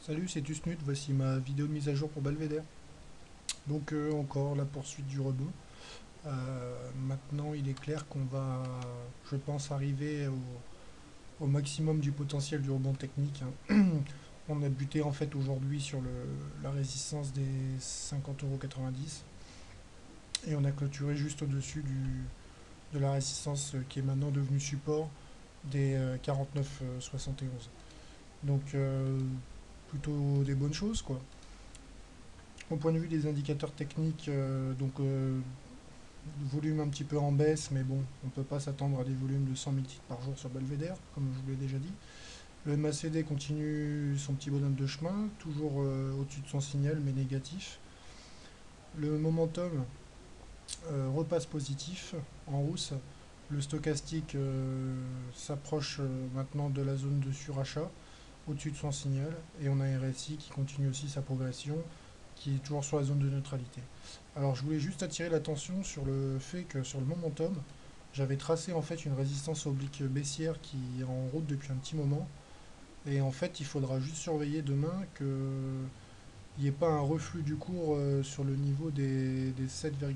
Salut, c'est Tusnut, voici ma vidéo de mise à jour pour Belvédère. Donc encore la poursuite du rebond. Maintenant il est clair qu'on va, je pense, arriver au maximum du potentiel du rebond technique, hein. On a buté en fait aujourd'hui sur la résistance des 50,90 € et on a clôturé juste au-dessus de la résistance qui est maintenant devenue support des 49,71. Donc plutôt des bonnes choses quoi. Au point de vue des indicateurs techniques, volume un petit peu en baisse, mais bon, on ne peut pas s'attendre à des volumes de 100 000 titres par jour sur Belvédère, comme je vous l'ai déjà dit. Le MACD continue son petit bonhomme de chemin, toujours au-dessus de son signal, mais négatif. Le momentum repasse positif, en hausse. Le stochastique s'approche maintenant de la zone de surachat, au-dessus de son signal, et on a un RSI qui continue aussi sa progression, qui est toujours sur la zone de neutralité. Alors je voulais juste attirer l'attention sur le fait que sur le momentum, j'avais tracé en fait une résistance oblique baissière qui est en route depuis un petit moment. Et en fait, il faudra juste surveiller demain qu'il n'y ait pas un reflux du cours sur le niveau des 7,3,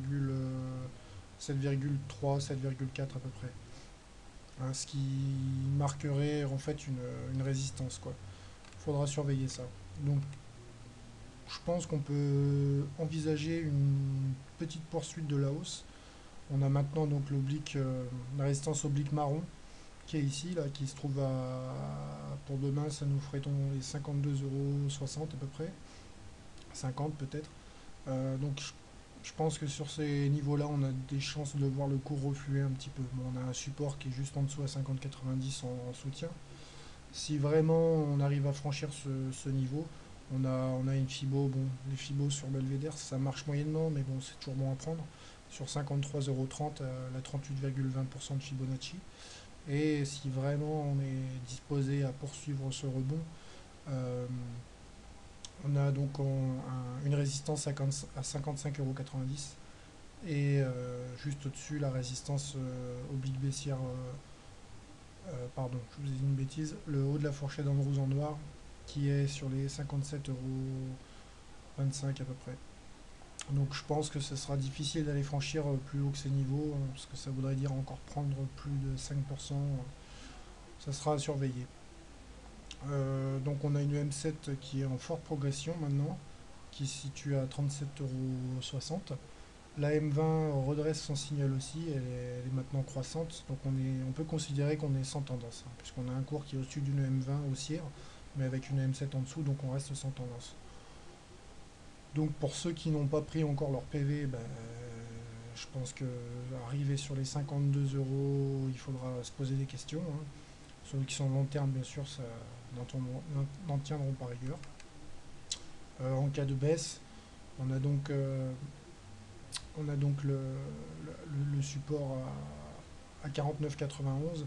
7,4 à peu près. Hein, ce qui marquerait en fait une résistance, quoi. Il faudra surveiller ça. Donc je pense qu'on peut envisager une petite poursuite de la hausse. On a maintenant donc la résistance oblique marron qui est ici, là, qui se trouve pour demain, ça nous ferait les 52,60 € à peu près, 50 peut-être. Donc je pense que sur ces niveaux-là, on a des chances de voir le cours refluer un petit peu. Bon, on a un support qui est juste en dessous à 50,90 en soutien. Si vraiment on arrive à franchir ce niveau, on a une Fibo. Bon, les Fibos sur Belvédère, ça marche moyennement, mais bon, c'est toujours bon à prendre. Sur 53,30 €, la 38,20% de Fibonacci. Et si vraiment on est disposé à poursuivre ce rebond, euh, on a donc une résistance à 55,90 € et juste au-dessus la résistance oblique baissière. Pardon, je vous ai dit une bêtise. Le haut de la fourchette en rouge en noir qui est sur les 57,25 € à peu près. Donc je pense que ce sera difficile d'aller franchir plus haut que ces niveaux, hein, parce que ça voudrait dire encore prendre plus de 5%. Ça sera à surveiller. Donc on a une M7 qui est en forte progression maintenant, qui se situe à 37,60 €. La M20 redresse son signal aussi, elle est maintenant croissante, donc on peut considérer qu'on est sans tendance, hein, puisqu'on a un cours qui est au-dessus d'une M20 haussière, mais avec une M7 en dessous, donc on reste sans tendance. Donc pour ceux qui n'ont pas pris encore leur PV, ben, je pense que arriver sur les 52 €, il faudra se poser des questions, hein. Ceux qui sont long terme, bien sûr, ça n'en tiendront par rigueur. En cas de baisse, on a donc, le support à 49,91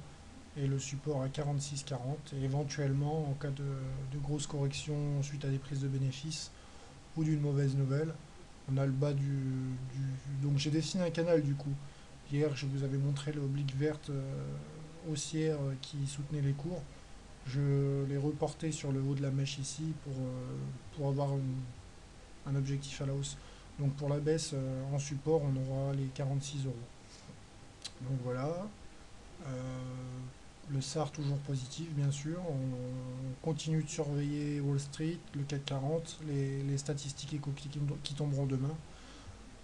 et le support à 46,40. Et éventuellement, en cas de grosse correction suite à des prises de bénéfices ou d'une mauvaise nouvelle, on a le bas donc j'ai dessiné un canal du coup. Hier, je vous avais montré l'oblique verte haussière qui soutenait les cours. Je l'ai reporté sur le haut de la mèche ici pour avoir un objectif à la hausse. Donc pour la baisse en support, on aura les 46 €. Donc voilà. Euh, le SAR toujours positif, bien sûr. On continue de surveiller Wall Street, le CAC 40, les statistiques éco qui tomberont demain.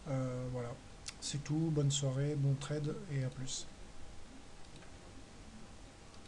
Voilà. C'est tout. Bonne soirée, bon trade et à plus.